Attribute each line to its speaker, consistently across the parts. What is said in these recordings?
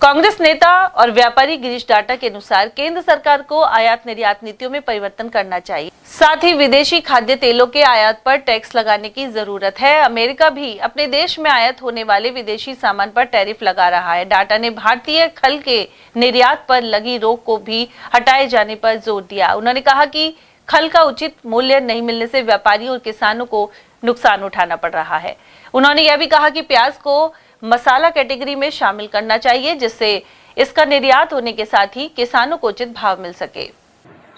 Speaker 1: कांग्रेस नेता और व्यापारी गिरीश डाटा के अनुसार केंद्र सरकार को आयात निर्यात नीतियों में परिवर्तन करना चाहिए। साथ ही विदेशी खाद्य तेलों के आयात पर टैक्स लगाने की जरूरत है। अमेरिका भी अपने देश में आयात होने वाले विदेशी सामान पर टैरिफ लगा रहा है। डाटा ने भारतीय खल के निर्यात पर लगी रोक को भी हटाए जाने पर जोर दिया। उन्होंने कहा कि खल का उचित मूल्य नहीं मिलने से व्यापारियों और किसानों को नुकसान उठाना पड़ रहा है। उन्होंने यह भी कहा कि प्याज को मसाला कैटेगरी में शामिल करना चाहिए, जिससे इसका निर्यात होने के साथ ही किसानों को उचित भाव मिल सके।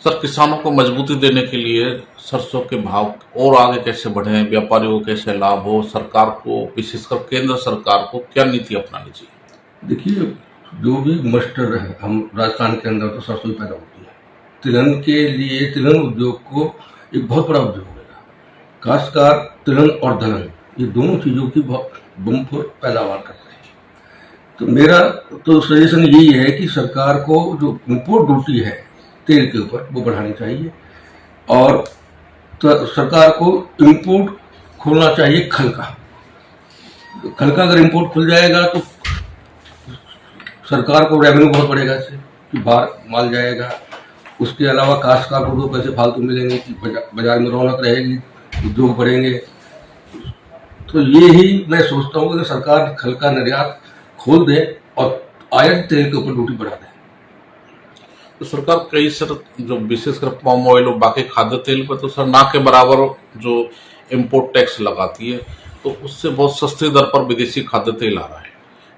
Speaker 2: सर, किसानों को मजबूती देने के लिए सरसों के भाव और आगे कैसे बढ़े, व्यापारियों को कैसे लाभ हो, सरकार को विशेषकर केंद्र सरकार को क्या नीति अपनानी चाहिए?
Speaker 3: देखिए, जो भी मस्टर्ड है, हम राजस्थान के अंदर तो सरसों पैदा होती है। तिलहन के लिए तिलहन उद्योग को एक बहुत बड़ा उद्योग है। खासकर तिलहन और दलहन, ये दोनों चीज़ों की बहुत बम्पर पैदावार करते हैं। तो मेरा तो सजेशन यही है कि सरकार को जो इम्पोर्ट ड्यूटी है तेल के ऊपर वो बढ़ानी चाहिए, और तो सरकार को इम्पोर्ट खोलना चाहिए खल का। अगर इम्पोर्ट खुल जाएगा तो सरकार को रेवेन्यू बहुत बढ़ेगा, इससे कि बाहर माल जाएगा। उसके अलावा काश्तकार को 2 पैसे फालतू मिलेंगे, कि बाजार में रौनक रहेगी, उद्योग बढ़ेंगे। तो ये ही मैं सोचता हूँ कि सरकार खल का निर्यात खोल दे और आयात तेल के ऊपर ड्यूटी बढ़ा दे।
Speaker 2: तो सरकार कई सर जो विशेषकर पाम ऑयल और बाकी खाद्य तेल पर तो सर ना के बराबर जो इम्पोर्ट टैक्स लगाती है, तो उससे बहुत सस्ती दर पर विदेशी खाद्य तेल आ रहा है।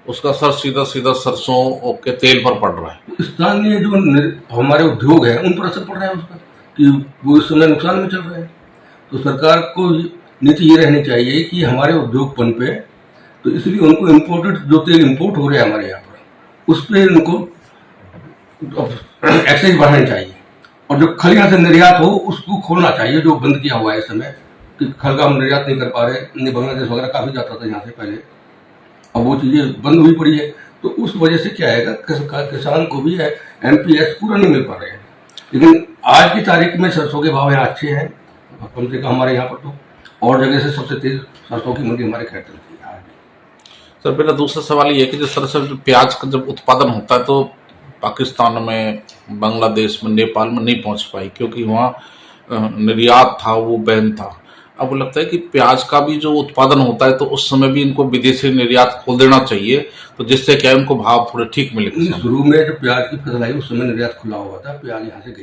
Speaker 2: उसका सर सीधा सरसों के तेल पर पड़ रहा है।
Speaker 3: स्थानीय जो हमारे उद्योग है उन पर असर पड़ रहा है उसका, कि वो इस समय नुकसान में चल रहे हैं। तो सरकार को नीति ये रहनी चाहिए कि हमारे उद्योग पन पे, तो इसलिए उनको इम्पोर्टेड जो तेल इम्पोर्ट हो रहे हैं हमारे यहाँ पर, उस पर उनको एक्साइज बढ़ानी चाहिए, और जो खल यहाँ से निर्यात हो उसको खोलना चाहिए, जो बंद किया हुआ है इस समय, कि खल का हम निर्यात नहीं कर पा रहे। बांग्लादेश वगैरह काफ़ी जाता था यहाँ से पहले, अब वो चीज़ें बंद हुई पड़ी है। तो उस वजह से क्या आएगा, किसान को भी NPS पूरा नहीं मिल पा रहे हैं। लेकिन आज की तारीख में सरसों के भाव यहाँ अच्छे हैं, कम से कम हमारे यहाँ पर तो, और जगह से सबसे तेज सरसों की मंडी हमारे खैर चलती है।
Speaker 2: सर, मेरा दूसरा सवाल ये है कि जो सरसों प्याज का जब उत्पादन होता है तो पाकिस्तान में, बांग्लादेश में, नेपाल में नहीं पहुंच पाई, क्योंकि वहाँ निर्यात था वो बैन था। अब वो लगता है कि प्याज का भी जो उत्पादन होता है तो उस समय भी इनको विदेशी निर्यात खोल देना चाहिए, तो जिससे क्या उनको भाव थोड़े ठीक मिले।
Speaker 3: शुरू में जब प्याज की फसल आई उस समय निर्यात खुला हुआ था, प्याज यहाँ से गई।